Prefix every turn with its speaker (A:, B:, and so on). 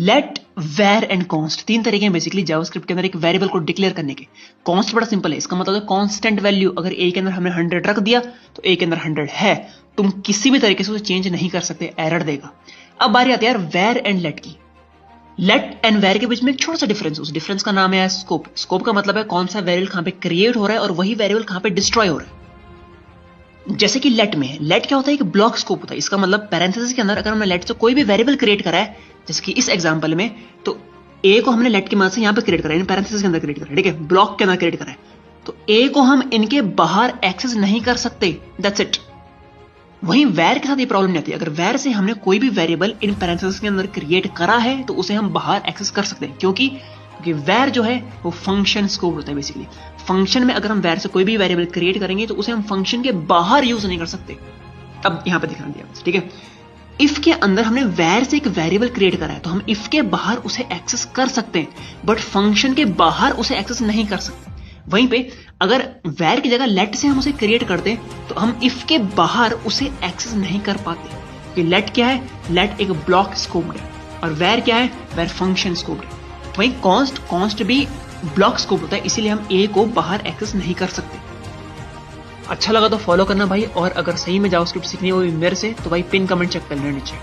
A: Late, where and const, तीन तरीके हैं बेसिकली जावास्क्रिप्ट के अंदर एक वेरिएबल को डिक्लेयर करने के। कॉन्स्ट बड़ा सिंपल है, इसका मतलब है कांस्टेंट वैल्यू। अगर ए के अंदर हमने 100 रख दिया तो ए के अंदर 100 है, तुम किसी भी तरीके से उसे चेंज नहीं कर सकते, एरर देगा। अब बारी आती है यार वेर एंड लेट की। लेट एंड वेर के बीच में एक छोटा सा डिफरेंस, उस डिफरेंस का नाम है स्कोप। स्कोप का मतलब है कौन सा वेरिएबल कहां पे क्रिएट हो रहा है और वही वेरिएबल कहां पे डिस्ट्रॉय हो रहा है। जैसे कि लेट में है, लेट क्या होता है, एक ब्लॉक स्कोप होता है। इसका मतलब पैरेंथेसिस के अंदर अगर हमने लेट से कोई भी वेरिएबल क्रिएट करा है, जैसे कि इस एग्जांपल में, तो ए को हमने लेट की मदद से यहां पे क्रिएट करा है, पैरेंथेसिस के अंदर क्रिएट करा है, ठीक है, ब्लॉक के अंदर क्रिएट करा है, तो ए को हम इनके बाहर एक्सेस नहीं कर सकते, दैट्स इट। वहीं वैर के साथ ये प्रॉब्लम नहीं आती। अगर वैर से हमने कोई भी वेरिएबल इन पैरेंथेसिस के अंदर क्रिएट करा है तो उसे हम बाहर एक्सेस कर सकते हैं, क्योंकि वैर जो है वो फंक्शन स्कोप होता है बेसिकली। फंक्शन में अगर हम वैर से कोई भी वेरिएबल क्रिएट करेंगे तो उसे हम फंक्शन के बाहर यूज नहीं कर सकते। अब यहां पे ध्यान दिया, ठीक है। इफ के अंदर हमने वैर से एक वेरिएबल क्रिएट करा है तो हम इफ के बाहर उसे एक्सेस कर सकते हैं, बट फंक्शन के बाहर उसे एक्सेस नहीं कर सकते। वहीं पे अगर वैर की जगह लेट से हम उसे क्रिएट करते तो हम इफ के बाहर उसे एक्सेस नहीं कर पाते, क्योंकि लेट क्या है, लेट एक ब्लॉक स्कोप्ड है, और वैर क्या है, वैर फंक्शन स्कोप्ड है। वहीं कॉन्स्ट भी ब्लॉक स्कोप होता है, इसीलिए हम ए को बाहर एक्सेस नहीं कर सकते। अच्छा लगा तो फॉलो करना भाई, और अगर सही में जावास्क्रिप्ट सीखनी हो मेरे से तो भाई पिन कमेंट चेक कर लेना नीचे।